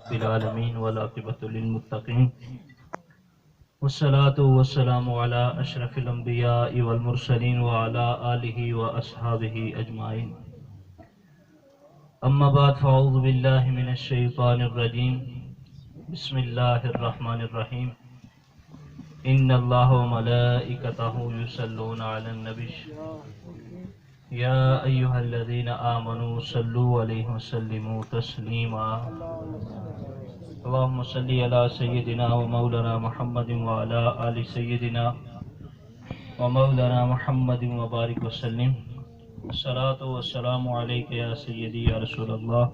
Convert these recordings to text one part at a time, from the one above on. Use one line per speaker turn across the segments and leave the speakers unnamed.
رب العالمین والعاقبۃ للمتقین والصلاة والسلام علی اشرف الانبیاء والمرسلین وعلی آلہ واصحابہ اجمعین اما بعد فاعوذ باللہ من الشیطان الرجیم بسم اللہ الرحمن الرحیم ان اللہ وملائکتہ یصلون علی النبی یا ایہا الذین آمنوا صلوا علیہ وسلموا تسلیما اللہم صلی علی سیدنا و مولانا محمد وعلی آل سیدنا و مولانا محمد وبارک وسلم الصلاۃ والسلام علیک یا سیدی یا رسول اللہ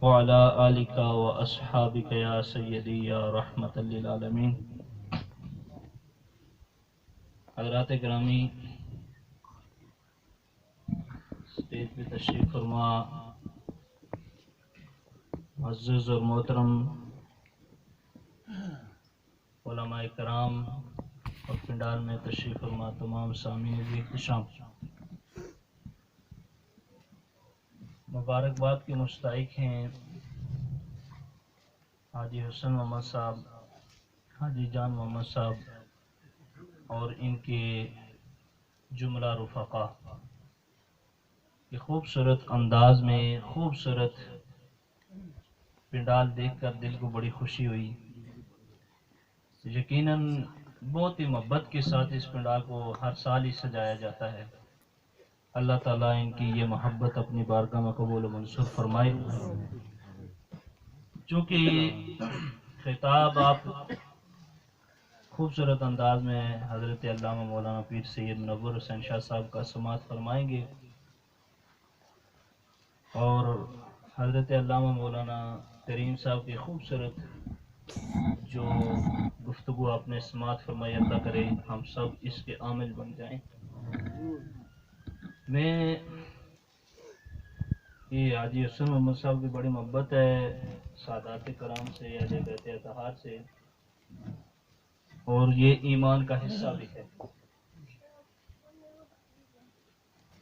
وعلی آلک و اصحابک یا سیدی یا رحمت للعالمین۔ حضرات گرامی، اسٹیج پہ تشریف فرما معزز اور محترم علماء کرام اور پنڈال میں تشریف فرما تمام سامعین بھی احتشام، مبارکباد کے مستحق ہیں حاجی حسن محمد صاحب، حاجی جان محمد صاحب اور ان کے جملہ رفقا کہ خوبصورت انداز میں خوبصورت پنڈال دیکھ کر دل کو بڑی خوشی ہوئی۔ یقیناً بہت ہی محبت کے ساتھ اس پنڈال کو ہر سال ہی سجایا جاتا ہے۔ اللہ تعالیٰ ان کی یہ محبت اپنی بارگاہ میں قبول و منظور فرمائے۔ چونکہ خطاب آپ خوبصورت انداز میں حضرت علامہ مولانا پیر سید منور حسین شاہ صاحب کا سماعت فرمائیں گے اور حضرت علامہ مولانا کریم صاحب کی خوبصورت جو گفتگو آپ نے سماعت فرمائی، اللہ کرے ہم سب اس کے عامل بن جائیں۔ میں یہ حاجی حسن محمد صاحب کی بڑی محبت ہے سادات کرام سے، اہل بیت اطہار سے، اور یہ ایمان کا حصہ بھی ہے۔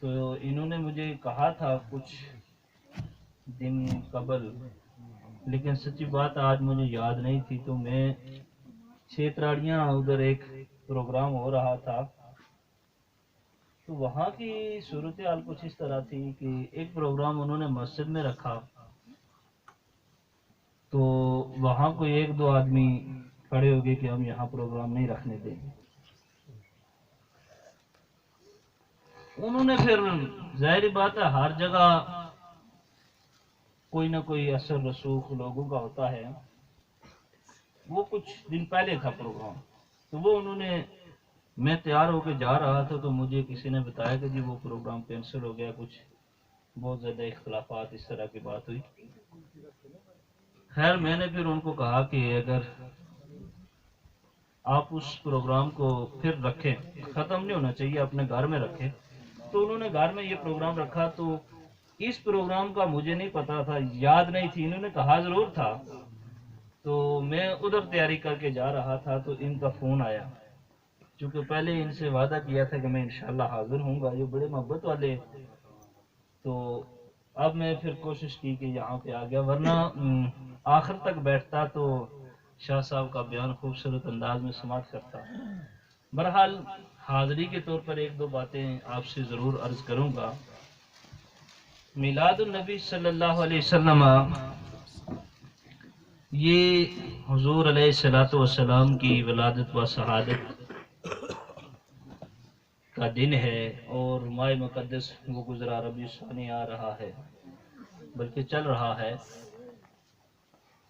تو انہوں نے مجھے کہا تھا کچھ دن قبل، لیکن سچی بات آج مجھے یاد نہیں تھی، تو میں چھیتراڑیاں ادھر ایک پروگرام ہو رہا تھا، تو وہاں کی صورتحال کچھ اس طرح تھی کہ ایک پروگرام انہوں نے مسجد میں رکھا، تو وہاں کوئی ایک دو آدمی کھڑے ہو گئے کہ ہم یہاں پروگرام نہیں رکھنے دیں گے۔ انہوں نے پھر ظاہری بات ہے ہر جگہ کوئی نہ کوئی اثر رسوخ لوگوں کا ہوتا ہے، وہ کچھ دن پہلے تھا پروگرام، تو وہ انہوں نے، میں تیار ہو کے جا رہا تھا تو مجھے کسی نے بتایا کہ جی وہ پروگرام کینسل ہو گیا، کچھ بہت زیادہ اختلافات اس طرح کی بات ہوئی۔ خیر میں نے پھر ان کو کہا کہ اگر آپ اس پروگرام کو پھر رکھیں، ختم نہیں ہونا چاہیے، اپنے گھر میں رکھیں۔ تو انہوں نے گھر میں یہ پروگرام رکھا، تو اس پروگرام کا مجھے نہیں پتا تھا، یاد نہیں تھی، انہوں نے کہا ضرور تھا، تو میں ادھر تیاری کر کے جا رہا تھا تو ان کا فون آیا، چونکہ پہلے ان سے وعدہ کیا تھا کہ میں انشاءاللہ حاضر ہوں گا، یہ بڑے محبت والے، تو اب میں پھر کوشش کی کہ یہاں پہ آ گیا، ورنہ آخر تک بیٹھتا تو شاہ صاحب کا بیان خوبصورت انداز میں سماعت کرتا۔ بہرحال حاضری کے طور پر ایک دو باتیں آپ سے ضرور عرض کروں گا۔ میلاد النبی صلی اللہ علیہ وسلم یہ حضور علیہ الصلوۃ والسلام کی ولادت و شہادت کا دن ہے، اور ماہ مقدس وہ گزرا ربیع ثانی آ رہا ہے، بلکہ چل رہا ہے۔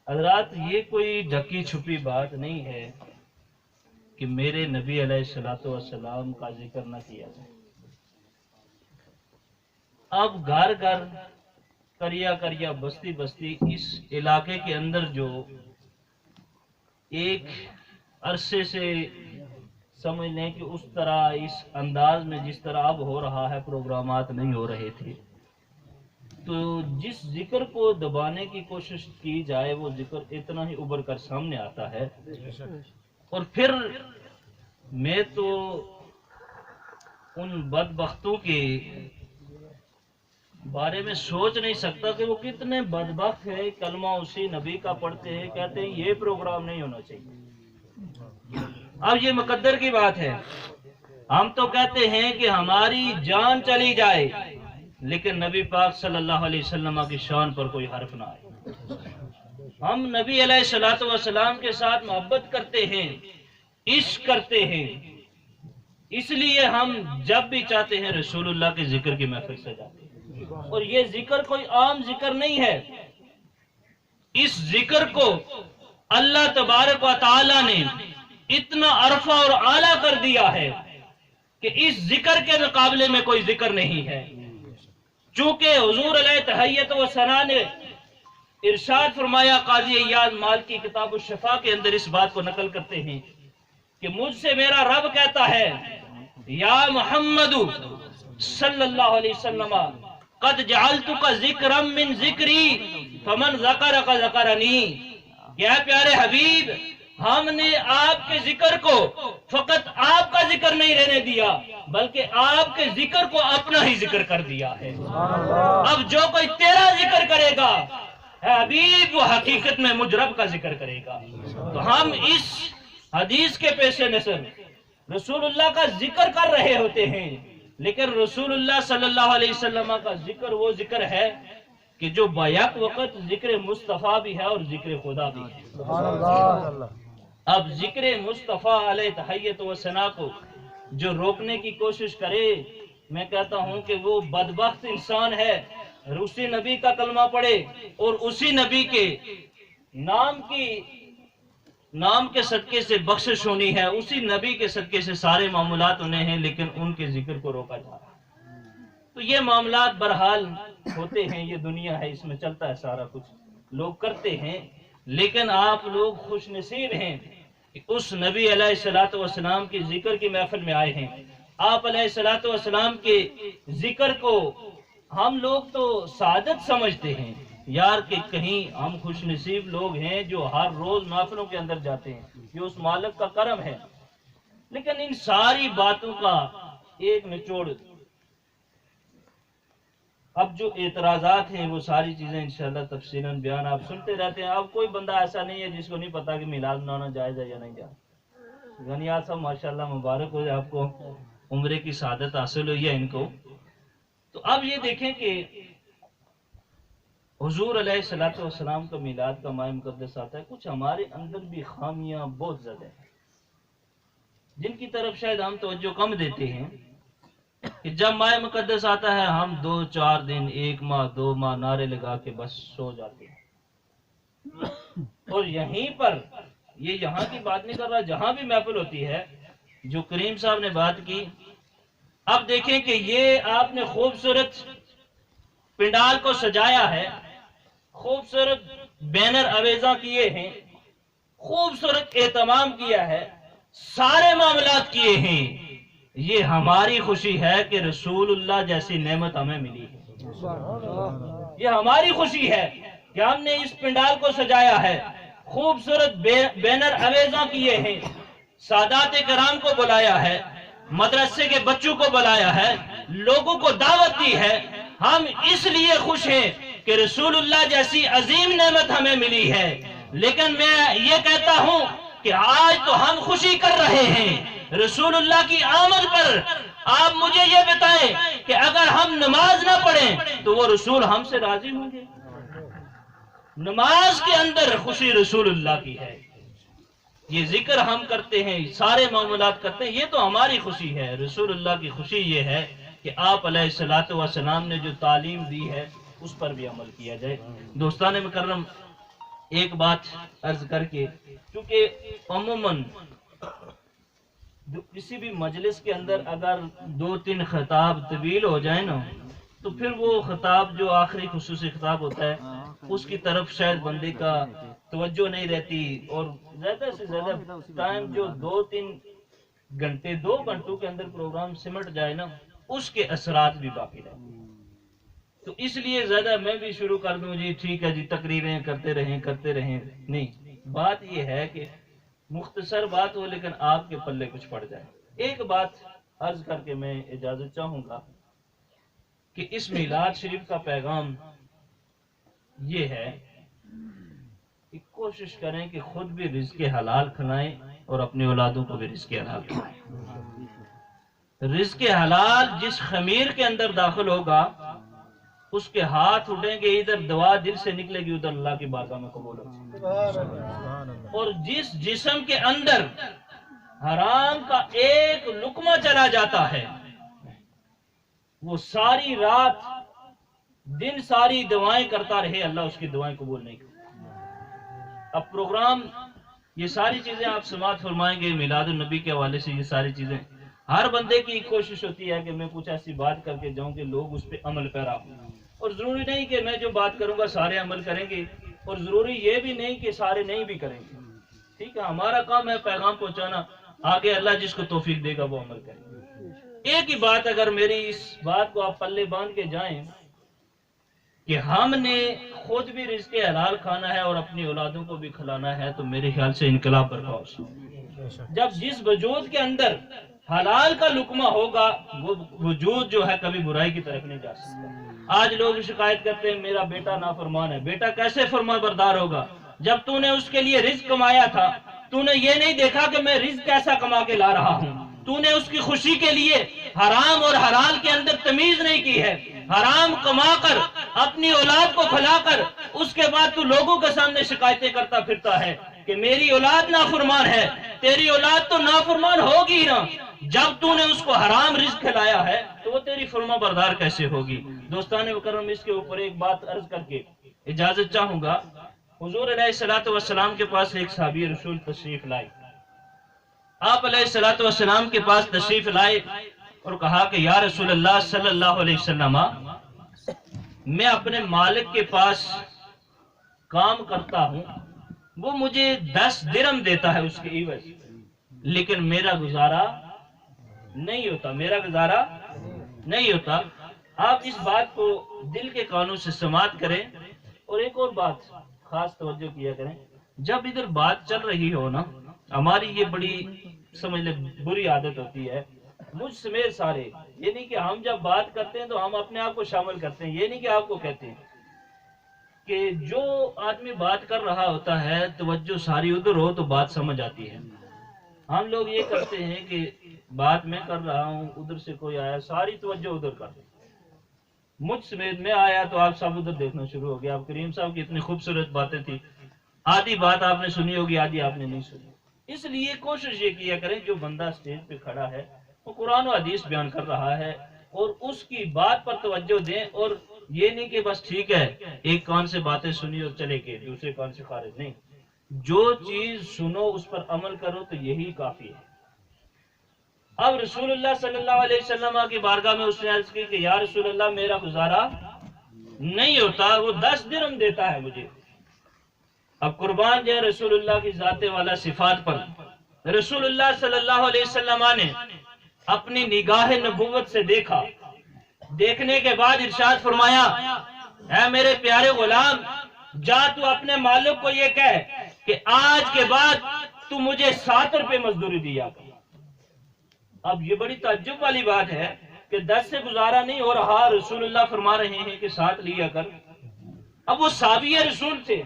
حضرات یہ کوئی ڈھکی چھپی بات نہیں ہے کہ میرے نبی علیہ الصلوۃ والسلام کا ذکر نہ کیا جائے۔ اب گھر گھر، کریا کریا، بستی بستی، اس علاقے کے اندر جو ایک عرصے سے سمجھ لیں کہ اس طرح اس انداز میں جس طرح اب ہو رہا ہے پروگرامات نہیں ہو رہے تھے، تو جس ذکر کو دبانے کی کوشش کی جائے وہ ذکر اتنا ہی ابھر کر سامنے آتا ہے۔ اور پھر میں تو ان بدبختوں کے بارے میں سوچ نہیں سکتا کہ وہ کتنے بدبخت ہیں، کلمہ اسی نبی کا پڑھتے ہیں، کہتے ہیں یہ پروگرام نہیں ہونا چاہیے۔ اب یہ مقدر کی بات ہے، ہم تو کہتے ہیں کہ ہماری جان چلی جائے لیکن نبی پاک صلی اللہ علیہ وسلم کی شان پر کوئی حرف نہ آئے۔ ہم نبی علیہ الصلوۃ والسلام کے ساتھ محبت کرتے ہیں، عشق کرتے ہیں، اس لیے ہم جب بھی چاہتے ہیں رسول اللہ کے ذکر کی محفل سجاتے ہیں، اور یہ ذکر کوئی عام ذکر نہیں ہے، اس ذکر کو اللہ تبارک و تعالی نے اتنا عرفہ اور اعلیٰ کر دیا ہے کہ اس ذکر کے مقابلے میں کوئی ذکر نہیں ہے۔ چونکہ حضور علیہ تحیت و ثنا نے ارشاد فرمایا، قاضی ایاز مالکی کتاب الشفا کے اندر اس بات کو نقل کرتے ہیں کہ مجھ سے میرا رب کہتا ہے، یا محمد صلی اللہ علیہ وسلم قد جعلتک ذکرا من ذکری فمن ذکرک ذکرنی، کیا پیارے حبیب، ہم نے آپ کے ذکر کو فقط آپ کا ذکر نہیں رہنے دیا بلکہ آپ کے ذکر کو اپنا ہی ذکر کر دیا ہے۔ اب جو کوئی تیرا ذکر کرے گا اے حبیب، وہ حقیقت میں مجھ رب کا ذکر کرے گا۔ تو ہم اس حدیث کے پیش نظر رسول اللہ کا ذکر کر رہے ہوتے ہیں، لیکن رسول اللہ صلی اللہ علیہ وسلم کا ذکر وہ ذکر ہے کہ جو بیک وقت ذکر مصطفیٰ بھی ہے اور ذکر خدا بھی ہے۔ اب ذکر مصطفیٰ علیہ تحیت و ثنا کو جو روکنے کی کوشش کرے، میں کہتا ہوں کہ وہ بدبخت انسان ہے۔ اسی نبی کا کلمہ پڑھے اور اسی نبی کے نام کے صدقے سے بخشش ہونی ہے، اسی نبی کے صدقے سے سارے معاملات انہیں ہیں، لیکن ان کے ذکر کو روکا جا رہا ہے۔ تو یہ معاملات بہرحال ہوتے ہیں، یہ دنیا ہے، اس میں چلتا ہے سارا کچھ، لوگ کرتے ہیں، لیکن آپ لوگ خوش نصیب ہیں کہ اس نبی علیہ الصلوۃ والسلام کی ذکر کی محفل میں آئے ہیں۔ آپ علیہ الصلوۃ والسلام کے ذکر کو ہم لوگ تو سعادت سمجھتے ہیں یار، کہ کہیں ہم خوش نصیب لوگ ہیں جو ہر روز محفلوں کے اندر جاتے ہیں، یہ اس مالک کا کرم ہے۔ لیکن ان ساری باتوں کا ایک نچوڑ، اب جو اعتراضات ہیں وہ ساری چیزیں انشاءاللہ تفصیلاً بیان آپ سنتے رہتے ہیں۔ اب کوئی بندہ ایسا نہیں ہے جس کو نہیں پتا کہ میلاد منانا جائز ہے یا نہیں جائز۔ غنیات صاحب ماشاءاللہ مبارک ہو، آپ کو عمرے کی سعادت حاصل ہوئی ہے ان کو۔ تو اب یہ دیکھیں کہ حضور علیہ الصلوۃ والسلام کا میلاد کا ماہ مقدس آتا ہے، کچھ ہمارے اندر بھی خامیاں بہت زیادہ ہیں جن کی طرف شاید ہم توجہ کم دیتے ہیں، کہ جب ماہ مقدس آتا ہے ہم 2-4 دن، 1 ماہ 2 ماہ نعرے لگا کے بس سو جاتے ہیں۔ اور یہیں پر، یہ یہاں کی بات نہیں کر رہا، جہاں بھی محفل ہوتی ہے، جو کریم صاحب نے بات کی، اب دیکھیں کہ یہ آپ نے خوبصورت پنڈال کو سجایا ہے، خوبصورت بینر آویزاں کیے ہیں، خوبصورت اہتمام کیا ہے، سارے معاملات کیے ہیں، یہ ہماری خوشی ہے کہ رسول اللہ جیسی نعمت ہمیں ملی ہے۔ یہ ہماری خوشی ہے کہ ہم نے اس پنڈال کو سجایا ہے، خوبصورت بینر آویزاں کیے ہیں، سادات کرام کو بلایا ہے، مدرسے کے بچوں کو بلایا ہے، لوگوں کو دعوت دی ہے۔ ہم اس لیے خوش ہیں کہ رسول اللہ جیسی عظیم نعمت ہمیں ملی ہے۔ لیکن میں یہ کہتا ہوں کہ آج تو ہم خوشی کر رہے ہیں رسول اللہ کی آمد پر۔ آپ مجھے یہ بتائیں کہ اگر ہم نماز نہ پڑھیں تو وہ رسول ہم سے راضی ہوں گے؟ نماز کے اندر خوشی رسول اللہ کی ہے، یہ ذکر ہم کرتے ہیں، سارے معاملات کرتے ہیں، یہ تو ہماری خوشی ہے۔ رسول اللہ کی خوشی یہ ہے کہ آپ علیہ الصلوۃ والسلام نے جو تعلیم دی ہے اس پر بھی عمل کیا جائے۔ دوستان مکرم، ایک بات عرض کر کے، کیونکہ عموماً کسی بھی مجلس کے اندر اگر 2-3 خطاب طویل ہو جائیں نا، تو پھر وہ خطاب جو آخری خصوصی خطاب ہوتا ہے اس کی طرف شاید بندے کا توجہ نہیں رہتی، اور زیادہ سے زیادہ ٹائم جو 2-3 گھنٹے 2 گھنٹوں کے اندر پروگرام سمٹ جائے نا، اس کے اثرات بھی باقی رہتے ہیں۔ تو اس لیے زیادہ میں بھی شروع کر دوں جی ٹھیک ہے جی تقریریں کرتے رہیں، نہیں، بات یہ ہے کہ مختصر بات ہو لیکن آپ کے پلے کچھ پڑ جائے۔ ایک بات عرض کر کے میں اجازت چاہوں گا کہ اس میلاد شریف کا پیغام یہ ہے کہ کوشش کریں کہ خود بھی رزق حلال کھلائیں اور اپنی اولادوں کو بھی رزق حلال کھلائیں۔ رزق حلال جس خمیر کے اندر داخل ہوگا اس کے ہاتھ اٹھیں گے، ادھر دعا دل سے نکلے گی، ادھر اللہ کی بارگاہ میں قبول ہوگی۔ اور جس جسم کے اندر حرام کا ایک لقمہ چلا جاتا ہے وہ ساری رات دن ساری دعائیں کرتا رہے، اللہ اس کی دعائیں قبول نہیں کرتا۔ اب پروگرام یہ ساری چیزیں آپ سماعت فرمائیں گے میلاد النبی کے حوالے سے، یہ ساری چیزیں ہر بندے کی کوشش ہوتی ہے کہ میں کچھ ایسی بات کر کے جاؤں کہ لوگ اس پہ عمل پیرا ہوں، اور ضروری نہیں کہ میں جو بات کروں گا سارے عمل کریں گے، اور ضروری یہ بھی نہیں کہ سارے نہیں بھی کریں گے۔ ٹھیک ہے، ہمارا کام ہے پیغام پہنچانا، آگے اللہ جس کو توفیق دے گا وہ عمل کرے گا۔ ایک ہی بات اگر میری اس بات کو آپ پلے باندھ کے جائیں کہ ہم نے خود بھی رزق حلال کھانا ہے اور اپنی اولادوں کو بھی کھلانا ہے، تو میرے خیال سے انقلاب برپا ہو سکتا ہے۔ جب جس وجود کے اندر حلال کا لقمہ ہوگا وہ وجود جو ہے کبھی برائی کی طرف نہیں جا سکتا۔ آج لوگ شکایت کرتے ہیں میرا بیٹا نافرمان ہے۔ بیٹا کیسے فرما بردار ہوگا جب تو نے اس کے لیے رزق کمایا تھا؟ تو نے یہ نہیں دیکھا کہ میں رزق کیسا کما کے لا رہا ہوں؟ تو نے اس کی خوشی کے لیے حرام اور حلال کے اندر تمیز نہیں کی ہے۔ حرام کما کر اپنی اولاد کو کھلا کر اس کے بعد تو لوگوں کے سامنے شکایتیں کرتا پھرتا ہے کہ میری اولاد نافرمان ہے۔ تیری اولاد تو نافرمان ہوگی نا، جب تو نے اس کو حرام رزق کھلایا ہے تو وہ تیری فرما بردار کیسے ہوگی؟ دوستان مکرم، اس کے اوپر ایک بات عرض کر کے اجازت چاہوں گا۔ حضور علیہ الصلوۃ والسلام کے پاس ایک صحابی رسول تشریف لائے۔ آپ علیہ الصلوۃ والسلام کے پاس تشریف لائے اور کہا کہ یا رسول اللہ صلی اللہ علیہ وسلم، میں اپنے مالک کے پاس کام کرتا ہوں، وہ مجھے 10 درہم دیتا ہے اس کے عوض، لیکن میرا گزارا نہیں ہوتا، میرا گزارا نہیں ہوتا۔ آپ اس بات کو دل کے کانوں سے سماعت کریں، اور ایک اور بات خاص توجہ کیا کریں، جب ادھر بات چل رہی ہو نا، ہماری یہ بڑی سمجھ لیں بری عادت ہوتی ہے، مجھ سمیت سارے، یہ نہیں کہ ہم جب بات کرتے ہیں تو ہم اپنے آپ کو شامل کرتے ہیں، یہ نہیں کہ آپ کو کہتے ہیں کہ جو آدمی بات کر رہا ہوتا ہے توجہ ساری ادھر ہو تو بات سمجھ آتی ہے۔ ہم لوگ یہ کرتے ہیں کہ بات میں کر رہا ہوں، ادھر سے کوئی آیا، ساری توجہ ادھر کر دیں، مجھ سمیت میں آیا تو آپ سب ادھر دیکھنا شروع ہو گیا۔ آپ کریم صاحب کی اتنی خوبصورت باتیں تھی، آدھی بات آپ نے سنی ہوگی، آدھی آپ نے نہیں سنی۔ اس لیے کوشش یہ کیا کریں جو بندہ سٹیج پہ کھڑا ہے وہ قرآن و حدیث بیان کر رہا ہے اور اس کی بات پر توجہ دیں، اور یہ نہیں کہ بس ٹھیک ہے ایک کان سے باتیں سنی اور چلے گئے دوسرے کان سے خارج، نہیں، جو چیز سنو اس پر عمل کرو تو یہی کافی ہے۔ اب رسول اللہ صلی اللہ علیہ وسلم کی بارگاہ میں اس نے عرض کی کہ یا رسول اللہ میرا گزارا نہیں ہوتا، وہ 10 درہم دیتا ہے مجھے۔ اب قربان جائے رسول اللہ کی ذات والا صفات پر، رسول اللہ صلی اللہ علیہ وسلم نے اپنی نگاہ نبوت سے دیکھا، دیکھنے کے بعد ارشاد فرمایا اے میرے پیارے غلام، جا تو اپنے مالک کو یہ کہہ کہ آج کے بعد تو مجھے 7 روپے مزدوری دیا کر۔ اب یہ بڑی تعجب والی بات ہے کہ 10 سے گزارا نہیں ہو رہا، رسول اللہ فرما رہے ہیں کہ 7 لیا کر۔ اب وہ صحابی رسول تھے،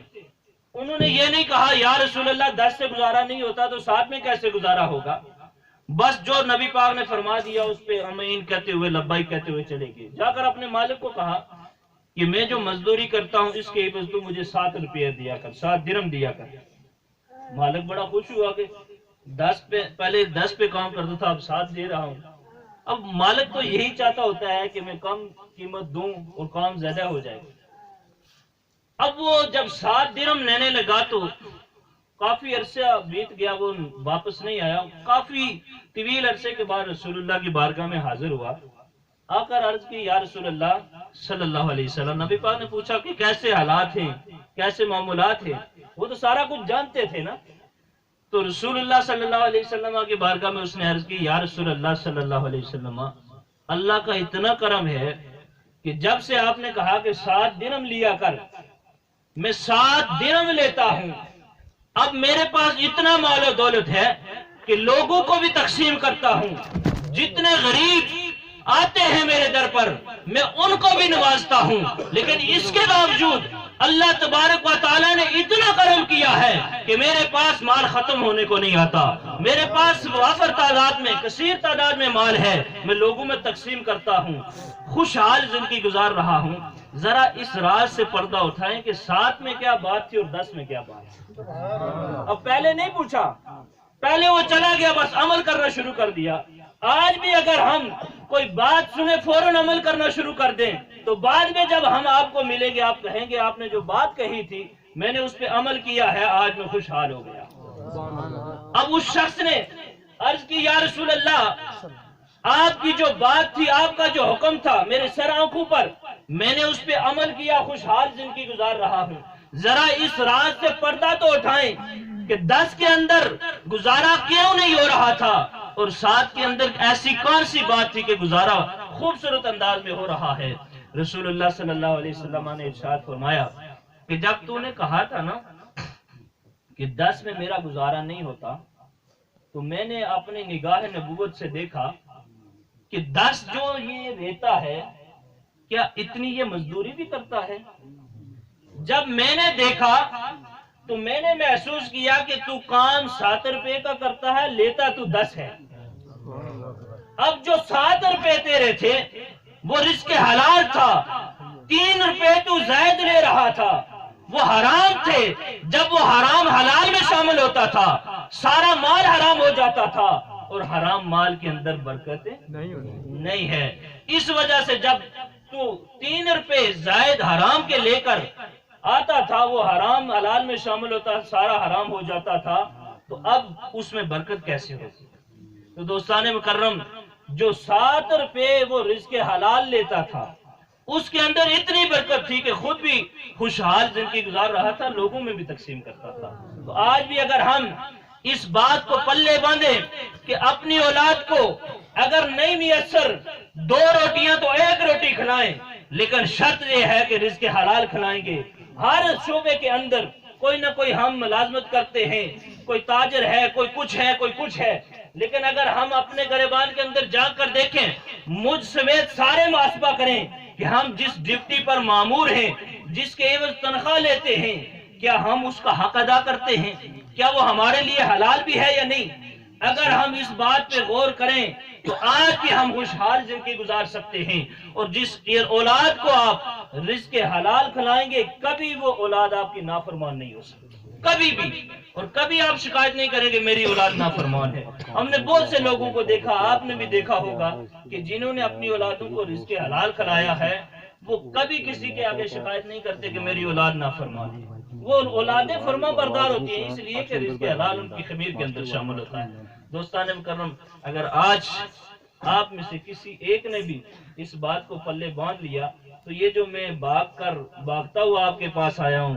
انہوں نے یہ نہیں کہا یا رسول اللہ 10 سے گزارا نہیں ہوتا تو 7 میں کیسے گزارا ہوگا، بس جو نبی پاک نے فرما دیا اس پہ امین کہتے ہوئے لبیک کہتے ہوئے چلے گئے۔ جا کر اپنے مالک کو کہا کہ میں جو مزدوری کرتا ہوں اس کے عوض تو مجھے 7 روپے دیا کر، 7 درہم دیا کر۔ مالک بڑا خوش ہوا کہ 10 پہ پہلے 10 پہ کام کرتا تھا اب 7 دے رہا ہوں۔ اب مالک تو یہی چاہتا ہوتا ہے کہ میں کم قیمت دوں اور کام زیادہ ہو جائے۔ اب وہ جب 7 درہم لینے لگا تو کافی عرصہ بیت گیا، وہ واپس نہیں آیا۔ کافی طویل عرصے کے بعد رسول اللہ کی بارگاہ میں حاضر ہوا، آ کر عرض کی یا رسول اللہ صلی اللہ علیہ وسلم۔ نبی پاک نے پوچھا کہ کیسے حالات ہیں، کیسے معاملات ہیں، وہ تو سارا کچھ جانتے تھے نا۔ تو رسول اللہ صلی اللہ علیہ وسلم کی بارگاہ میں اس نے عرض کی یا رسول اللہ صلی اللہ علیہ وسلم، اللہ کا اتنا کرم ہے کہ جب سے آپ نے کہا کہ 7 درہم لیا کر، میں 7 درہم لیتا ہوں۔ اب میرے پاس اتنا مال و دولت ہے کہ لوگوں کو بھی تقسیم کرتا ہوں، جتنے غریب آتے ہیں میرے در پر، میں ان کو بھی نوازتا ہوں، لیکن اس کے باوجود اللہ تبارک و تعالیٰ نے اتنا کرم کیا ہے کہ میرے پاس مال ختم ہونے کو نہیں آتا، میرے پاس وافر تعداد میں، کثیر تعداد میں مال ہے، میں لوگوں میں تقسیم کرتا ہوں، خوشحال زندگی گزار رہا ہوں۔ ذرا اس راز سے پردہ اٹھائیں کہ 7 میں کیا بات تھی اور 10 میں کیا بات تھی۔ اب پہلے نہیں پوچھا، پہلے وہ چلا گیا، بس عمل کرنا شروع کر دیا۔ آج بھی اگر ہم کوئی بات سنے فوراً عمل کرنا شروع کر دیں تو بعد میں جب ہم آپ کو ملیں گے آپ کہیں گے آپ نے جو بات کہی تھی میں نے اس پہ عمل کیا ہے، آج میں خوشحال ہو گیا۔ اب اس شخص نے عرض کی یا رسول اللہ، آپ کی جو بات تھی، آپ کا جو حکم تھا میرے سر آنکھوں پر، میں نے اس پہ عمل کیا، خوشحال زندگی گزار رہا ہوں۔ ذرا اس راز سے پردہ تو اٹھائیں کہ 10 کے اندر گزارا کیوں نہیں ہو رہا تھا اور 7 کے اندر ایسی کون سی بات تھی کہ گزارا خوبصورت انداز میں ہو رہا ہے۔ رسول اللہ صلی اللہ علیہ وسلم نے ارشاد فرمایا کہ جب تو نے کہا تھا نا کہ 10 میں میرا گزارا نہیں ہوتا، تو میں نے اپنی نگاہ نبوت سے دیکھا کہ 10 جو یہ دیتا ہے کیا اتنی یہ مزدوری بھی کرتا ہے؟ جب میں نے دیکھا تو میں نے محسوس کیا کہ تو کام 7 روپے کا کرتا ہے، لیتا تو 10 ہے۔ اب جو 7 روپے تیرے تھے وہ رزق حلال تھا، 3 روپے تو زائد لے رہا تھا، وہ حرام تھے۔ جب وہ حرام حلال میں شامل ہوتا تھا سارا مال حرام ہو جاتا تھا، اور حرام مال کے اندر برکت نہیں ہے۔ اس وجہ سے جب تو 3 روپے زائد حرام کے لے کر آتا تھا، وہ حرام حلال میں شامل ہوتا، سارا حرام ہو جاتا تھا، تو اب اس میں برکت کیسے ہوتی؟ تو دوستان مکرم، جو 7 روپے وہ رزق حلال لیتا تھا اس کے اندر اتنی برکت تھی کہ خود بھی خوشحال زندگی گزار رہا تھا، لوگوں میں بھی تقسیم کرتا تھا۔ تو آج بھی اگر ہم اس بات کو پلے باندھیں کہ اپنی اولاد کو اگر نہیں میسر 2 روٹیاں تو 1 روٹی کھلائیں، لیکن شرط یہ ہے کہ رزق حلال کھلائیں گے۔ ہر شعبے کے اندر کوئی نہ کوئی ہم ملازمت کرتے ہیں، کوئی تاجر ہے، کوئی کچھ ہے، کوئی کچھ ہے، لیکن اگر ہم اپنے گریبان کے اندر جا کر دیکھیں، مجھ سمیت سارے محاسبہ کریں کہ ہم جس ڈیوٹی پر مامور ہیں، جس کے عوض تنخواہ لیتے ہیں، کیا ہم اس کا حق ادا کرتے ہیں؟ کیا وہ ہمارے لیے حلال بھی ہے یا نہیں؟ اگر ہم اس بات پہ غور کریں تو آج بھی ہم خوشحال زندگی گزار سکتے ہیں۔ اور جس اولاد کو آپ رزق حلال کھلائیں گے کبھی وہ اولاد آپ کی نافرمان نہیں ہو سکتی، کبھی بھی، اور کبھی آپ شکایت نہیں کریں گے میری اولاد نافرمان ہے۔ ہم نے بہت سے لوگوں کو دیکھا، آپ نے بھی دیکھا ہوگا کہ جنہوں نے اپنی اولادوں کو رزق حلال کھلایا ہے وہ کبھی کسی کے آگے شکایت نہیں کرتے کہ میری اولاد نافرمان ہے۔ وہ اولادیں فرما بردار ہوتی ہیں اس لیے کہ رزق حلال ان کی خمیر کے اندر شامل ہوتا ہے۔ دوستان مکرم، اگر آج آپ میں سے کسی ایک نے بھی اس بات کو پلے باندھ لیا تو یہ جو میں بھاگتا ہوا آپ کے پاس آیا ہوں،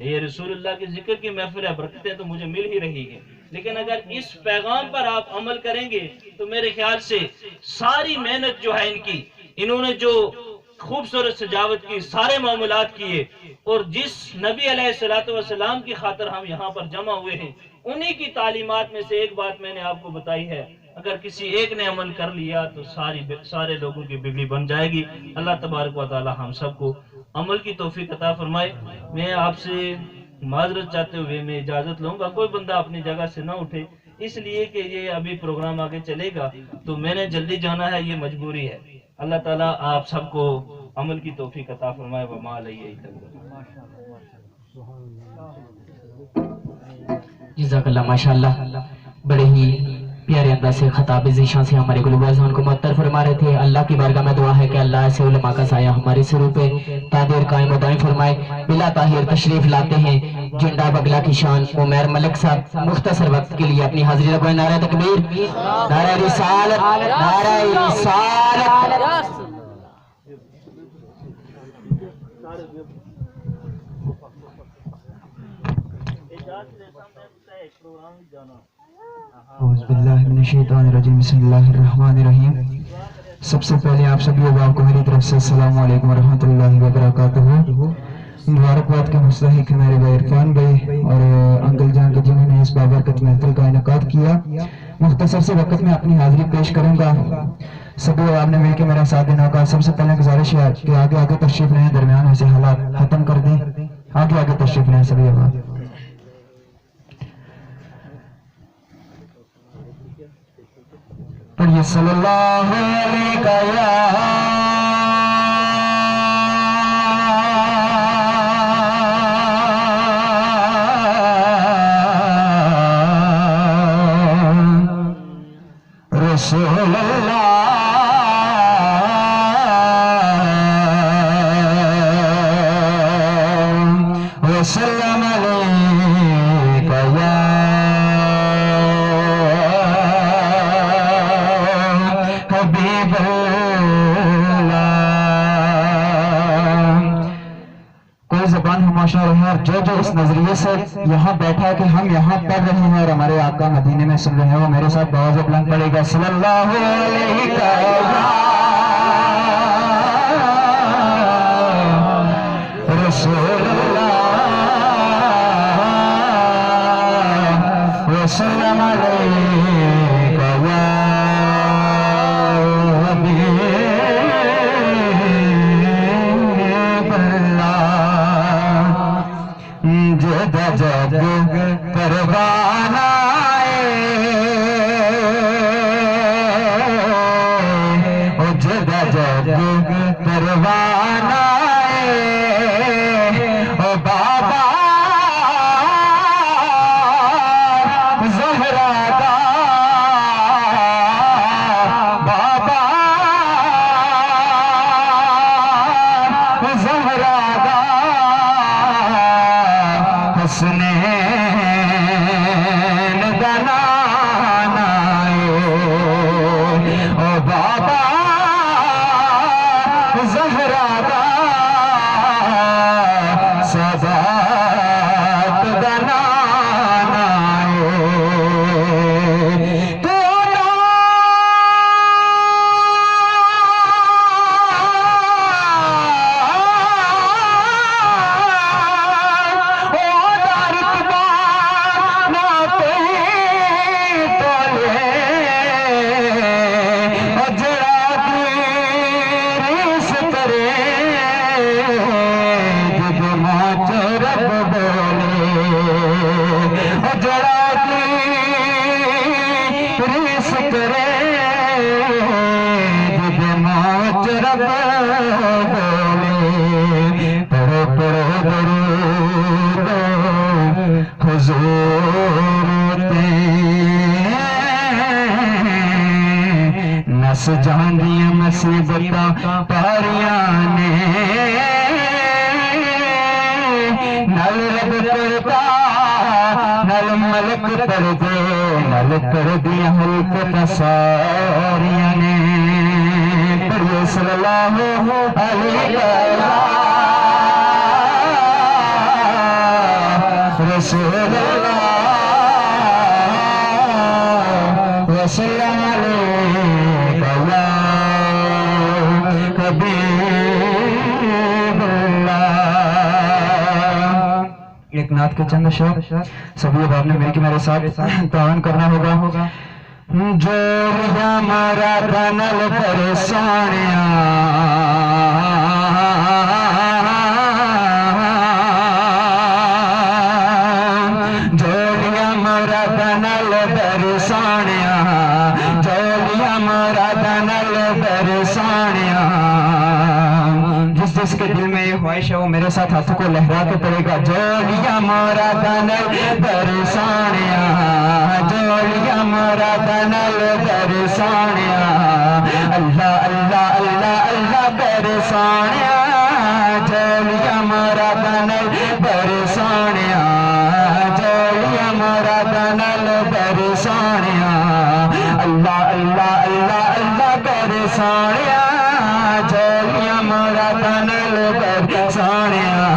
یہ رسول اللہ کے ذکر کی محفل ہے، برکتیں تو مجھے مل ہی رہی ہے، لیکن اگر اس پیغام پر آپ عمل کریں گے تو میرے خیال سے ساری محنت جو ہے ان کی، انہوں نے جو خوبصورت سجاوٹ کی، سارے معاملات کیے، اور جس نبی علیہ السلام کی خاطر ہم یہاں پر جمع ہوئے ہیں انہی کی تعلیمات میں سے ایک بات میں نے آپ کو بتائی ہے، اگر کسی ایک نے عمل کر لیا تو سارے لوگوں کی بگڑی بن جائے گی۔ اللہ تبارک و تعالی ہم سب کو عمل کی توفیق عطا فرمائے۔ میں آپ سے معذرت چاہتے ہوئے میں اجازت لوں گا، کوئی بندہ اپنی جگہ سے نہ اٹھے، اس لیے کہ یہ ابھی پروگرام آگے چلے گا تو میں نے جلدی جانا ہے، یہ مجبوری ہے۔ اللہ تعالیٰ آپ سب کو عمل کی توفیق عطا فرمائے۔ وما علیہ
جزاک اللہ، ماشاءاللہ بڑے ہی پیارے انداز سے خطاب ذیشان سے ہمارے قلوب اذہان کو معطر فرما رہے تھے۔ اللہ کی بارگاہ میں دعا ہے کہ اللہ ایسے علماء کا سایہ ہمارے سروں پہ تادیر قائم و دائم فرمائے۔ بلا طاہر تشریف لاتے ہیں جنڈا بگلا کی شان عمیر ملک صاحب، مختصر وقت کے لیے اپنی حاضری لگوائے۔ نعرہ تکبیر، نعرہ رسالت، نعرہ رسالت۔
اعوذ باللہ من الشیطان الرجیم، بسم اللہ الرحمن الرحیم۔ سب سے پہلے آپ سبھی احباب کو میری طرف سے السلام علیکم ورحمۃ اللہ وبرکاتہ۔ مبارکباد کے مستحق میرے بھائی عرفان بھائی اور انکل جان کے جنہوں نے اس بابرکت محفل کا انعقاد کیا۔ مختصر سے وقت میں اپنی حاضری پیش کروں گا۔ سبھی آپ نے مل کے میرا ساتھ دینا ہوگا. سب سے پہلے گزارش ہے کہ آگے آگے تشریف لیں, درمیان میں سے حالات ختم کر دیں. آگے آگے تشریف لیں سبھی آپ. پڑھیے صلی اللہ علیہ رسول اللہ وسلم علیک یا حبیب اللہ. کوئی زبان خاموش رہے, جو اس نظریے سے یہاں بیٹھا ہے کہ ہم یہاں پڑھ رہے ہیں اور ہمارے آقا مدینے میں سن رہے ہیں, وہ میرے ساتھ بآواز بلند پڑے گا صلی اللہ علیہ رسول اللہ وسلم علیک یا حبیب اللہ. جد جگ پروانہ جد جگ پروانہ بابا زہرا دا بابا زہرا دا حسنین دا نانا او بابا زہرا دا سادات دا نانا نس جاندیاں مصیبتاں پاریاں نے نل رب کرتا نل ملک پر دے نل کر دیا حلقت ساریاں نے. پڑھیے صلی اللہ علیہ رسول اللہ وسلم علیک یا حبیب اللہ. ایک نعت کے چند اشعار سبھی اب آپ نے مل کے میرے ساتھ تعاون کرنا ہوگا. جو ہمارا تنل پر سانیاں جولیا مرا تنل پر سانیاں جولیا مرا تنل پر سانیاں. جس کے دل میں یہ خواہش ہے وہ میرے ساتھ ہاتھوں کو لہرا کے پڑے گا. جولیا مرا تنل پر سانیاں جولیا مرا تنل پر سانیاں اللہ اللہ اللہ اللہ پر سانیاں جولیا مرا تنل پر سانیاں جولیا مرا تنل پر سانیاں اللہ اللہ اللہ اللہ پر سانیاں جولیا مرا تنل پر سانیاں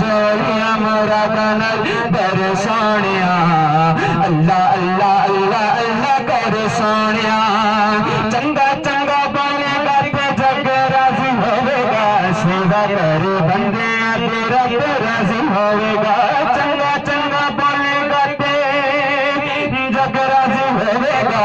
جولیا مرا تنل پر سانیاں اللہ اللہ اللہ اللہ کر سانیاں. چنگا چنگا بولے گا تے جگ راضی ہوے گا سیوا کر بندے تیرا راضی ہوے گا. چنگا چنگا بولے گا تے جگ راضی ہوے گا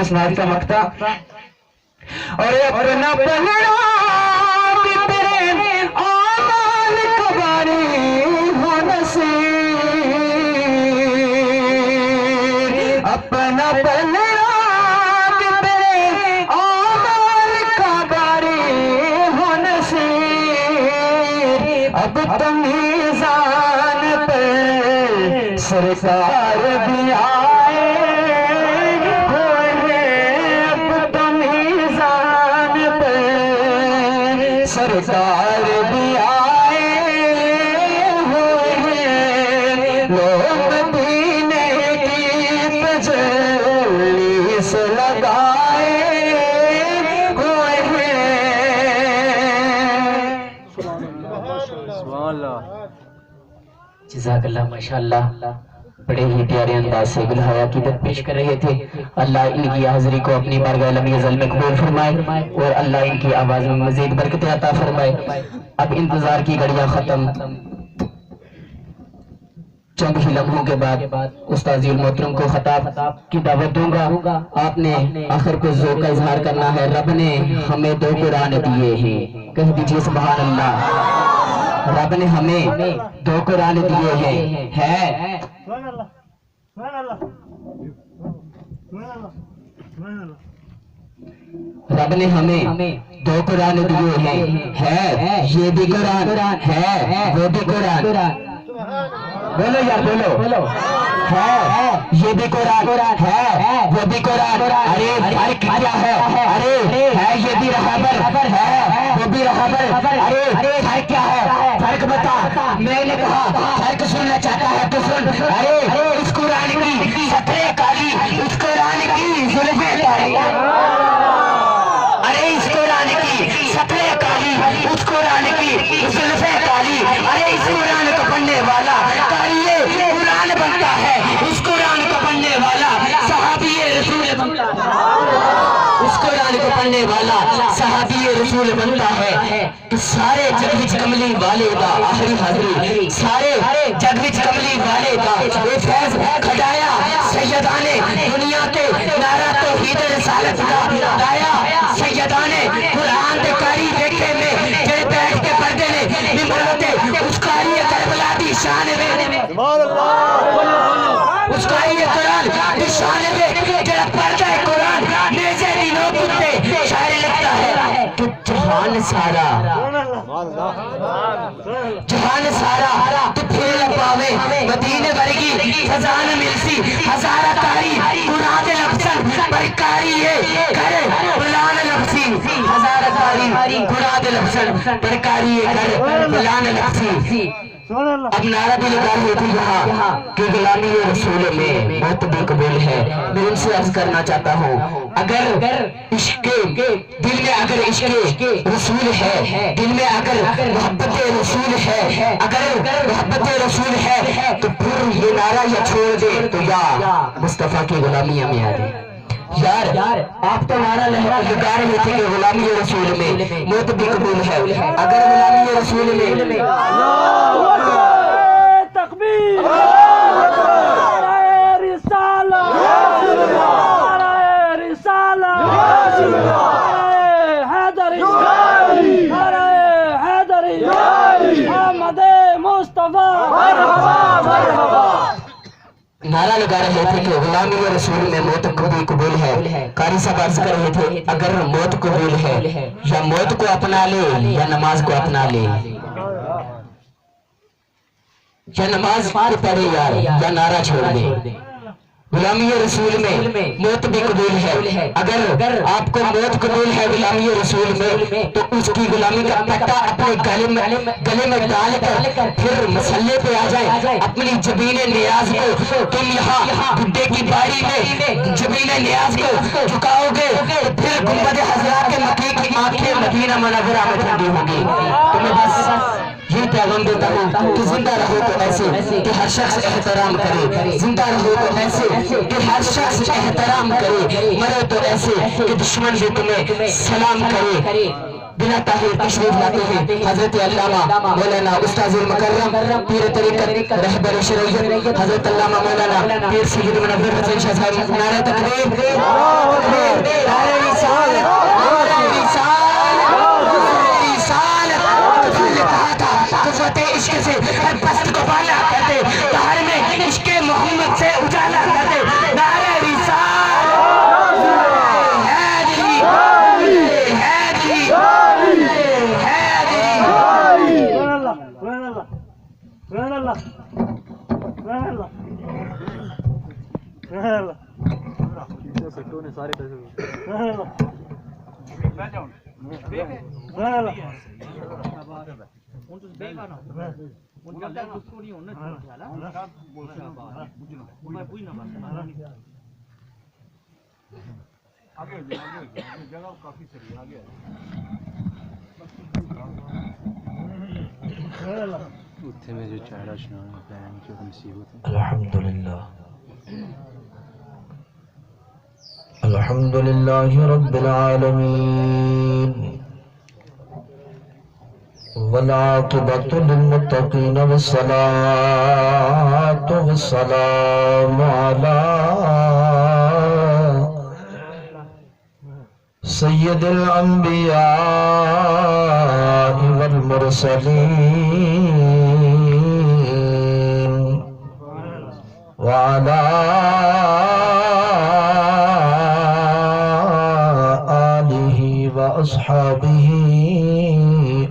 اور اس نعت کا مقطع اور اپنا پلڑا بھی تیرے آمال کباری ہو نصیر اپنا پلڑا بھی تیرے آمال کباری ہو نصیر اب تم میزان پر سرکار بھی آئے سرکار بھی آئے ہوئے ہیں لوگ مدینے کی تجلیس لگائے ہوئے ہیں
جزاک اللہ ماشاءاللہ بڑے ہی پیارے انداز سے گلہائے عقیدت پیش کر رہے تھے اللہ ان کی حاضری کو اپنی بارگاہ علمی ازل میں قبول فرمائے اور اللہ ان کی آواز میں مزید برکت عطا فرمائے اب انتظار کی گھڑیاں ختم چند ہی لمحوں کے بعد استاذ المحترم کو خطاب کی دعوت دوں گا آپ نے آخر کو ذوق کا اظہار کرنا ہے رب نے ہمیں 2 قرآن دیے ہیں کہہ دیجئے سبحان اللہ رب نے ہمیں 2 قرآن دیے ہیں رب نے ہمیں 2 قرآن دیے ہیں ہے یہ بھی قرآن ہے وہ بھی قرآن بولو یار بولو ہے یہ بھی قرآن ہے وہ بھی قرآن ارے فرق کیا ہے ارے ہے یہ بھی رہبر ہے وہ بھی رہبر ارے فرق کیا ہے فرق بتا میں نے کہا فرق سننا چاہتا ہے تو سن ارے اس قرآن کی سطرے کالی اس قرآن کی زلفیں کالی ارے اس قرآن کی سطرے کالی اس قرآن کی زلفیں کالی ارے اس قرآن کو پڑھنے والا کاریے قرآن بنتا ہے اس قرآن کو پڑھنے والا صحابی رسول بنتا ہے اس قرآن کو پڑھنے والا صحابی رسول بنتا ہے کہ سارے جگ وچ کملی والے دا آخری حاضری سارے جگ وچ کملی والے دا اے فیض کھڈایا سیدانے دنیا تے نعرہ توحید رسالت دا لایا سیدانے قرآن دے قاری دیکھے میں جڑے بیٹھ کے پڑھدے نے ممبر تے اس قاری کربلا دی شان میں سبحان اللہ اس قاری قرآن دی شان میں جڑا پڑھدا ہے قرآن نیزے دی نوک تے شاعر لگتا ہے کہ جہان سارا تو پھر لپاوے مدینے ورگی فضان ملسی ہزارہ کاری قرآن لفظن پر کاری ہے کر بلان لفظی ہزارہ کاری قرآن لفظن پر کاری ہے کر بلان لفظی اب نعرہ بھی لگا رہے تھے یہاں کہ غلامی رسول میں بہت بھی قبول ہے میں ان سے عرض کرنا چاہتا ہوں اگر عشق دل میں اگر عشق رسول ہے دل میں اگر محبت رسول ہے اگر محبت رسول ہے تو پھر یہ نعرہ یا چھوڑ دے تو یا مصطفیٰ کی غلامی ہمیں آ دے یار آپ تو نعرہ لگا رہے تھے کہ غلامی رسول میں موت بھی قبول ہے اگر غلامی رسول میں
تکبیر رسالہ رسالہ حیدری حیدری احمد مصطفیٰ
نعرہ لگا رہے تھے کہ غلامی رسول میں موت بھی قبول ہے قاری صاحب عرض کر رہے تھے اگر موت قبول ہے یا موت کو اپنا لے یا نماز کو اپنا لے یا نماز پڑھے یار یا نعرہ چھوڑ دے غلامی رسول میں موت بھی قبول ہے اگر آپ کو موت قبول ہے غلامی رسول میں تو اس کی غلامی کا پٹا اپنے گلے میں ڈال کر پھر مسلے پہ آ جائے اپنی جبین نیاز کو تم یہاں بڈھے کی باری میں جبین نیاز کو جھکاؤ گے تو پھر گنبد حضرات کے مکی کی آنکھیں مدینہ منورہ میں ٹھنڈی ہوگی تمہیں بس یہ پیغام دیتا ہوں کہ زندہ رہو تو ایسے کہ ہر شخص احترام کرے زندہ رہو تو ایسے کہ ہر شخص احترام کرے مرے تو ایسے کہ دشمن بھی تمہیں سلام کرے بلا تاخیر تشریف لاتے ہیں حضرت علامہ مولانا استاذ المکرم پیر طریقت رہبر شریعت حضرت علامہ مولانا پیر سید منور حسین شاہ صاحب. نعرہ تکبیر، نعرہ رسالت، نعرہ رسالت. کہا تھا قوت عشق سے ہر پست کو بالا کرتے، دہر میں عشق محمد سے اجالا کرتے. نعرہ رسالت، حیدری حیدری حیدری.
سبحان اللہ، سبحان اللہ، سبحان اللہ، سبحان اللہ، سبحان اللہ.
الحمدللہ الحمدللہ رب العالمین والعاقبۃ للمتقین والصلاۃ والسلام علی سید الانبیاء والمرسلین وعلى آلہ واصحابہ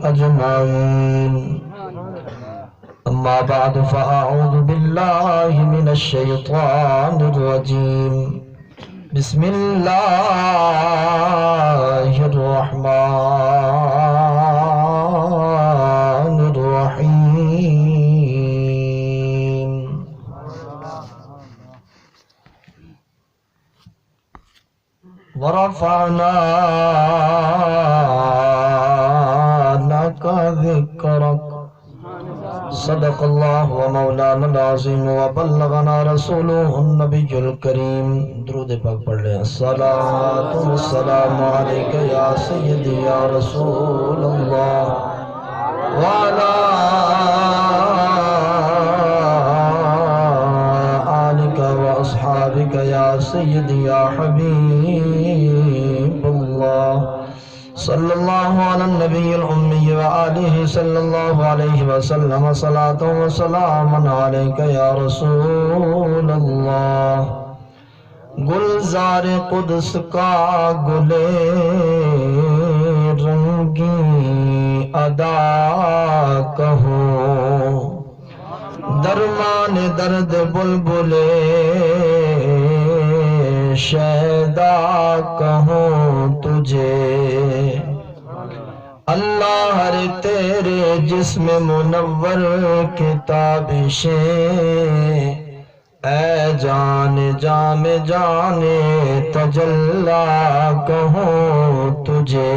اجمعین. اما بعد فاعوذ باللہ من الشیطان الرجیم. بسم اللہ الرحمن الرحیم. ورفعنا لك ذكرك. صدق اللہ ومولانا العظیم وبلغنا رسوله النبی الکریم. درود پاک پڑھ لیں. الصلاۃ والسلام علیک یا سیدی یا رسول اللہ وعلی آلک واصحابک یا سیدی یا حبیب اللہ. صلی اللہ علی النبی الامی وآلہ صلی اللہ علیہ وسلم. صلاۃ و سلام علیک یا رسول اللہ. گلزار قدس کا گلے رنگی ادا کہو، درمان درد بلبلے شیدا کہوں تجھے. اللہ ہر تیرے جسم منور کی تابشیں، اے جان جام جانے تجلا کہوں تجھے.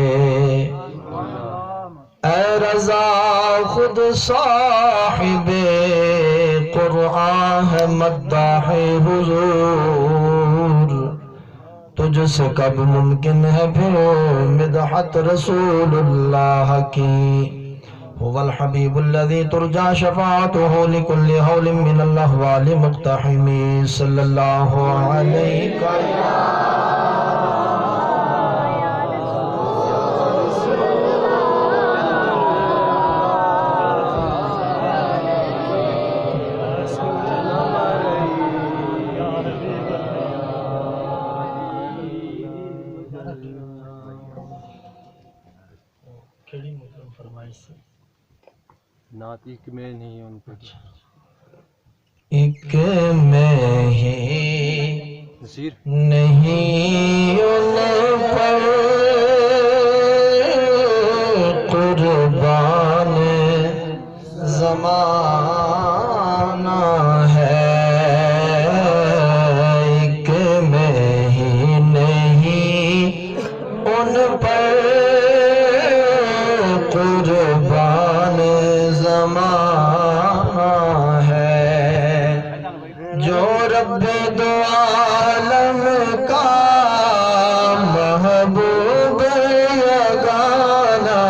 اے رضا خود صاحب قرآن ہے مداح حضور، تجھ سے کب ممکن ہے پھر مدحت رسول اللہ کی. هو الحبیب الذی ترجا شفاعته لكل هول من الاحوال مقتحم. صلی اللہ علیہ
نعت ایک میں نہیں ان پر
ایک میں ہی
نصیر
نہیں ان پر قربان زمانہ ہے. ایک میں ہی نہیں ان پر قربان زمانہ ہے. جو رب دو عالم کا محبوب یگانہ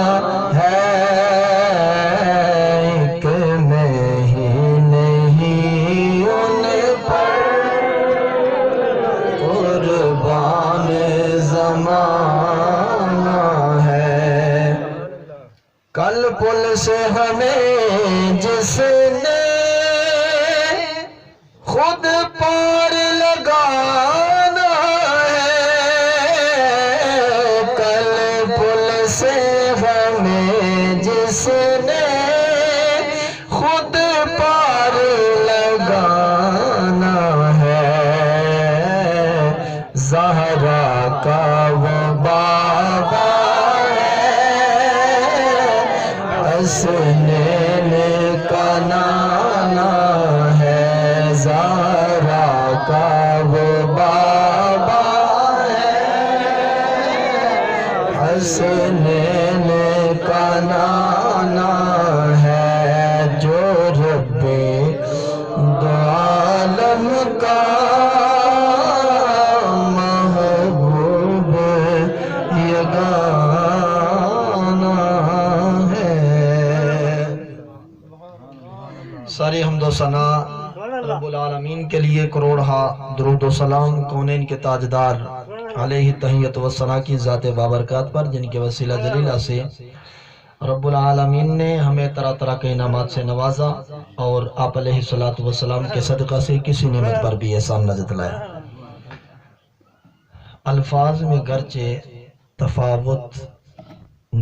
کل پل سے ہمیں جس نے خود پار لگانا ہے، کل پل سے ہمیں جس نے خود پار لگانا ہے، زہرا کا وہ بابا حسنین کا نانا ہے، زہرا کا وہ بابا ہے، حسنین کا نانا ہے، جو رب دو عالم کا محبوب یگانہ ہے۔ ساری حمد و ثنا رب العالمین کے لیے، کروڑہا درود و سلام کونین کے تاجدار علیہ تحیت و ثنا کی ذات بابرکات پر، جن کے وسیلہ جلیلہ سے رب العالمین نے ہمیں طرح طرح کے انعامات سے نوازا، اور آپ علیہ السلام کے صدقہ سے کسی نعمت پر بھی احسان نہ جتلایا۔ الفاظ میں گرچہ تفاوت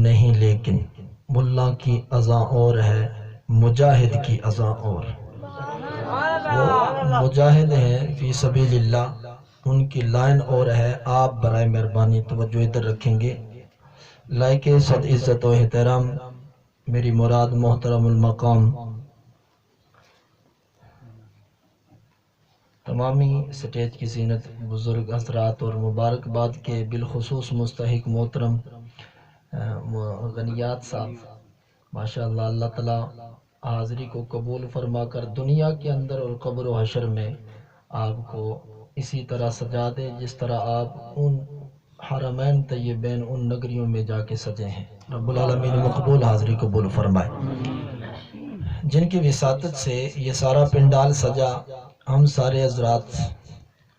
نہیں، لیکن ملا کی اذاں اور ہے، مجاہد کی اذاں اور۔ وہ مجاہد ہیں فی سبیل اللہ، ان کی لائن اور ہے۔ آپ برائے مہربانی توجہ ادھر رکھیں گے۔ لائق صد عزت و احترام میری مراد محترم المقام تمامی سٹیج کی زینت بزرگ حضرات اور مبارکباد کے بالخصوص مستحق محترم غنیات صاحب، ماشاءاللہ اللہ تعالیٰ حاضری کو قبول فرما کر دنیا کے اندر اور قبر و حشر میں آپ کو اسی طرح سجا دے جس طرح آپ ان حرمین طیبین ان نگریوں میں جا کے سجے ہیں۔ رب العالمین مقبول حاضری قبول فرمائے۔ جن کی وساطت سے یہ سارا پنڈال سجا، ہم سارے حضرات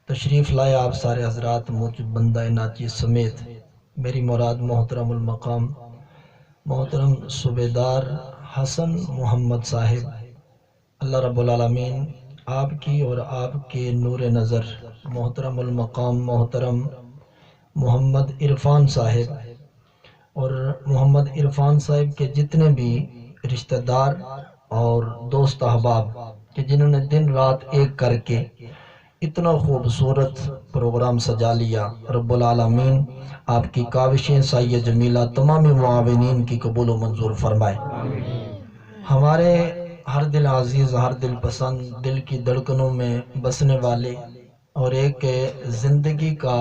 تشریف لائے، آپ سارے حضرات مجھ بندہ ناچی سمیت، میری مراد محترم المقام محترم صوبیدار حسن محمد صاحب، اللہ رب العالمین آپ کی اور آپ کے نور نظر محترم المقام محترم محمد عرفان صاحب اور محمد عرفان صاحب کے جتنے بھی رشتہ دار اور دوست احباب کہ جنہوں نے دن رات ایک کر کے اتنا خوبصورت پروگرام سجا لیا، رب العالمین آپ کی کاوشیں سایہ جمیلہ تمامی معاونین کی قبول و منظور فرمائے۔ ہمارے ہر دل عزیز، ہر دل پسند، دل کی دھڑکنوں میں بسنے والے اور ایک زندگی کا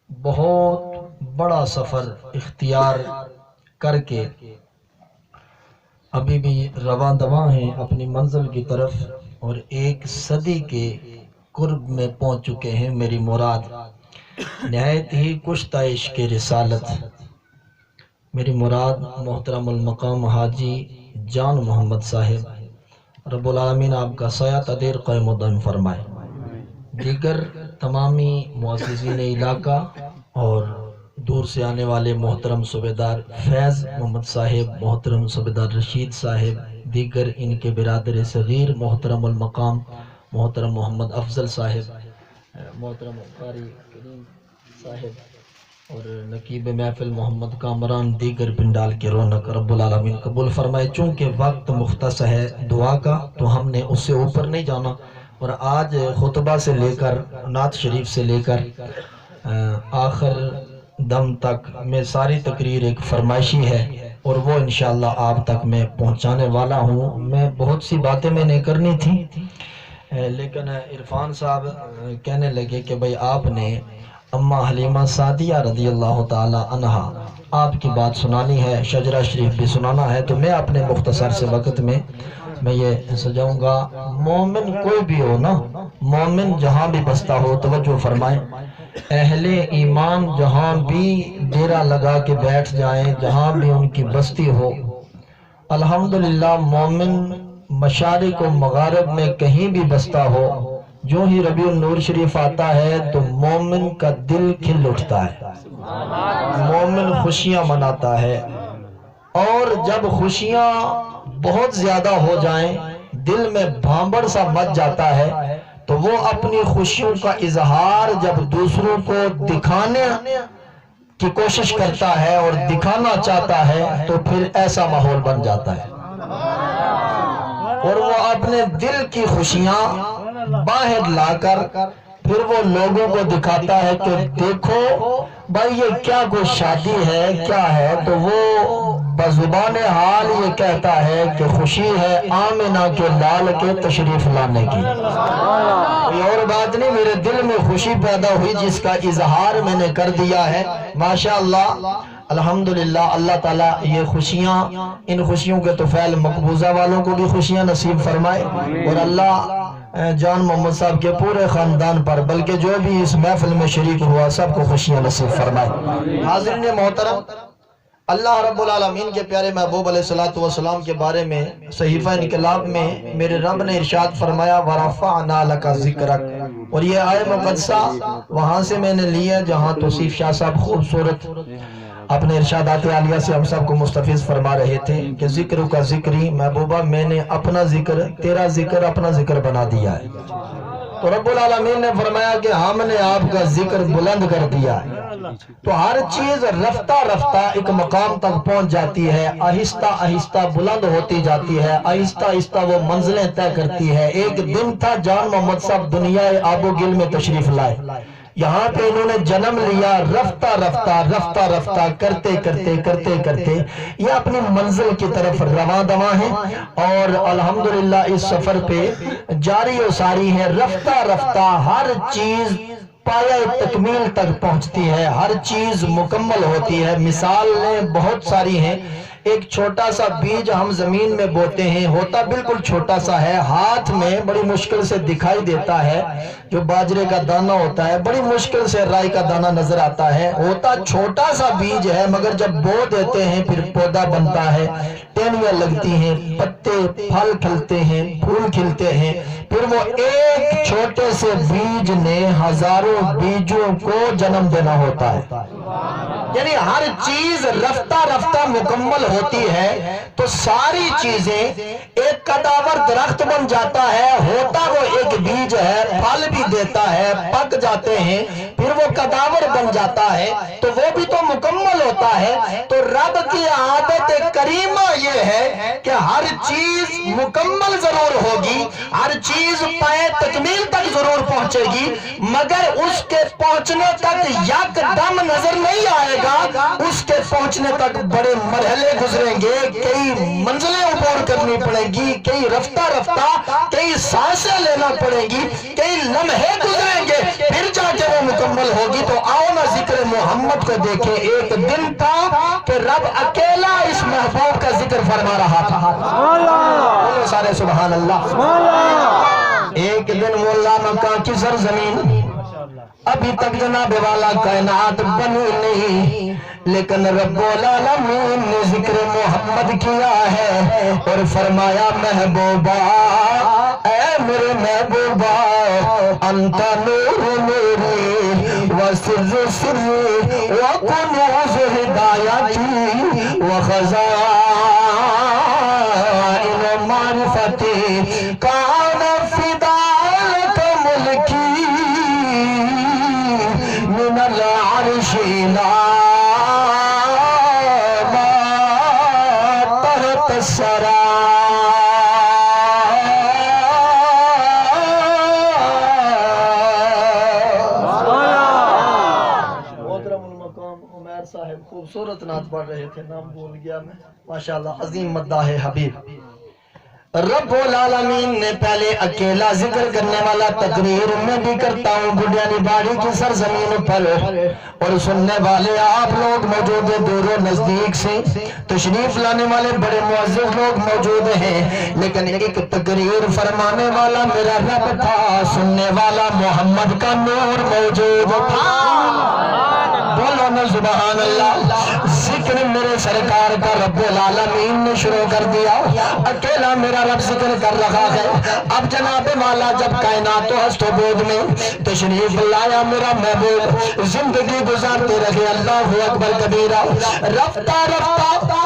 بہت بڑا سفر اختیار کر کے ابھی بھی رواں دواں ہیں اپنی منزل کی طرف اور ایک صدی کے قرب میں پہنچ چکے ہیں، میری مراد نہایت ہی کشتہ عشق رسالت، میری مراد محترم المقام حاجی جان محمد صاحب، رب العالمین آپ کا سایہ تدیر قائم و دائم فرمائے۔ دیگر تمامی معززین علاقہ اور دور سے آنے والے محترم صوبیدار فیض محمد صاحب، محترم صوبیدار رشید صاحب، دیگر ان کے برادر صغیر محترم المقام محترم محمد افضل صاحب، محترم قاری کریم صاحب اور نقیب محفل محمد کامران، دیگر پنڈال کے رونق رب العالمین قبول فرمائے۔ چونکہ وقت مختص ہے دعا کا تو ہم نے اس سے اوپر نہیں جانا، اور آج خطبہ سے لے کر نعت شریف سے لے کر آخر دم تک میں ساری تقریر ایک فرمائشی ہے اور وہ انشاءاللہ آپ تک میں پہنچانے والا ہوں۔ میں بہت سی باتیں میں نے کرنی تھی لیکن عرفان صاحب کہنے لگے کہ بھئی آپ نے اماں حلیمہ سعدیہ رضی اللہ تعالی عنہا آپ کی بات سنانی ہے، شجرہ شریف بھی سنانا ہے، تو میں اپنے مختصر سے وقت میں یہ سجاؤں گا۔ مومن کوئی بھی ہو نا، مومن جہاں بھی بستا ہو، توجہ فرمائیں، اہل ایمان جہاں بھی ڈیرہ لگا کے بیٹھ جائیں، جہاں بھی ان کی بستی ہو، الحمدللہ مومن مشارق و مغارب میں کہیں بھی بستا ہو، جو ہی ربیع النور شریف آتا ہے تو مومن کا دل کھل اٹھتا ہے، مومن خوشیاں مناتا ہے اور جب خوشیاں بہت زیادہ ہو جائیں، دل میں بھانبڑ سا مچ جاتا ہے، تو وہ اپنی خوشیوں کا اظہار جب دوسروں کو دکھانے کی کوشش کرتا ہے اور دکھانا چاہتا ہے تو پھر ایسا ماحول بن جاتا ہے، اور وہ اپنے دل کی خوشیاں باہر لا کر پھر وہ لوگوں کو دکھاتا ہے کہ دیکھو بھائی یہ کیا کوئی شادی ہے کیا ہے، تو وہ بزبان حال یہ کہتا ہے کہ خوشی ہے آمنہ کے لال کے تشریف لانے کی، کوئی اور بات نہیں، میرے دل میں خوشی پیدا ہوئی جس کا اظہار میں نے کر دیا ہے۔ ماشاءاللہ الحمدللہ، اللہ تعالیٰ یہ خوشیاں، ان خوشیوں کے طفیل مقبوضہ والوں کو بھی خوشیاں نصیب فرمائے، اور اللہ جان محمد صاحب کے پورے خاندان پر، بلکہ جو بھی اس محفل میں شریک ہوا سب کو خوشیاں نصیب فرمائے۔ حاضرین محترم، اللہ رب العالمین کے پیارے محبوب علیہ السلام کے بارے میں صحیفہ انقلاب میں میرے رب نے ارشاد فرمایا وَرَفَعْنَا لَكَ ذِكْرَكَ، اور یہ آیت مقدسہ وہاں سے میں نے لی ہے جہاں توصیف شاہ صاحب خوبصورت اپنے ارشادات عالیہ سے ہم سب کو مستفیض فرما رہے تھے کہ ذکر کا ذکری، محبوبہ میں نے اپنا ذکر تیرا ذکر اپنا ذکر بنا دیا ہے، تو رب العالمین نے فرمایا کہ ہم نے آپ کا ذکر بلند کر دیا ہے، تو ہر چیز رفتہ رفتہ ایک مقام تک پہنچ جاتی ہے، آہستہ آہستہ بلند ہوتی جاتی ہے، آہستہ آہستہ وہ منزلیں طے کرتی ہے۔ ایک دن تھا جان محمد صاحب دنیا آب و گل میں تشریف لائے، یہاں پہ انہوں نے جنم لیا، رفتہ رفتہ کرتے کرتے یہ اپنی منزل کی طرف رواں دواں ہیں، اور الحمدللہ اس سفر پہ جاری و ساری ہے، رفتہ رفتہ ہر چیز پایہ تکمیل تک پہنچتی ہے، ہر چیز مکمل ہوتی ہے۔ مثالیں بہت ساری ہیں، ایک چھوٹا سا بیج ہم زمین میں بوتے ہیں، ہوتا بالکل چھوٹا سا ہے، ہاتھ میں بڑی مشکل سے دکھائی دیتا ہے، جو باجرے کا دانہ ہوتا ہے بڑی مشکل سے رائی کا دانہ نظر آتا ہے، ہوتا چھوٹا سا بیج ہے، مگر جب بو دیتے ہیں پھر پودا بنتا ہے، ٹہنیاں لگتی ہیں، پتے پھل کھلتے ہیں، پھول کھلتے ہیں، پھر وہ ایک چھوٹے سے بیج نے ہزاروں بیجوں کو جنم دینا ہوتا ہے۔ یعنی ہر چیز رفتہ رفتہ مکمل ہوتی ہے، تو ساری چیزیں ایک کداور درخت بن جاتا ہے، ہوتا وہ ایک بیج ہے، پھل بھی دیتا ہے، پک جاتے ہیں، پھر وہ کداور بن جاتا ہے، تو وہ بھی تو مکمل ہوتا ہے۔ تو رب کی عادت کریمہ یہ ہے کہ ہر چیز مکمل ضرور ہوگی، ہر چیز پائے تکمیل تک ضرور پہنچے گی، مگر اس کے پہنچنے تک یک دم نظر نہیں آئے گا، اس کے پہنچنے تک بڑے مرحلے گزریں گے، کئی منزلیں عبور کرنی پڑے گی، کئی رفتہ رفتہ کئی سانسیں لینا پڑے گی، کئی لمحے گزریں گے، پھر جا کے وہ مکمل ہوگی۔ تو آؤ نا ذکر محمد کو دیکھیں، ایک دن تھا کہ رب اکیلا اس محبوب کا ذکر فرما رہا تھا، بولو سارے سبحان اللہ۔ ایک دن مولا مکہ کی سرزمین، ابھی تک جناب والا کائنات بنی نہیں، لیکن رب العالمین نے ذکر محمد کیا ہے اور فرمایا محبوبہ، اے میرے محبوبہ، انت نور میری وسر سری وکنوز ہدایتی وخزائن معرفتی کان فداک ملکی من العرش لا ما تحت السرا۔ محترم المقام عمیر صاحب خوبصورت نعت پڑھ رہے تھے، نام بھول گیا میں، ماشاءاللہ عظیم مداح حبیب۔ رب العالمین نے پہلے اکیلا ذکر کرنے والا تقریر میں بھی کرتا ہوں بڈیانی باڑی کی سرزمین پر، اور سننے والے آپ لوگ موجود ہیں، دور و نزدیک سے تشریف لانے والے بڑے معزز لوگ موجود ہیں، لیکن ایک تقریر فرمانے والا میرا رب تھا، سننے والا محمد کا نور موجود تھا، بولو نا سبحان اللہ۔ ذکر میرے سرکار کا رب العالمین نے شروع کر دیا، اکیلا میرا رب ذکر کر رہا ہے۔ اب جناب والا جب کائنات و ہست و بود میں تشریف لایا میرا محبوب، زندگی گزارتے رہے اللہ اکبر کبیرہ، رفتہ رفتہ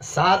7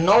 9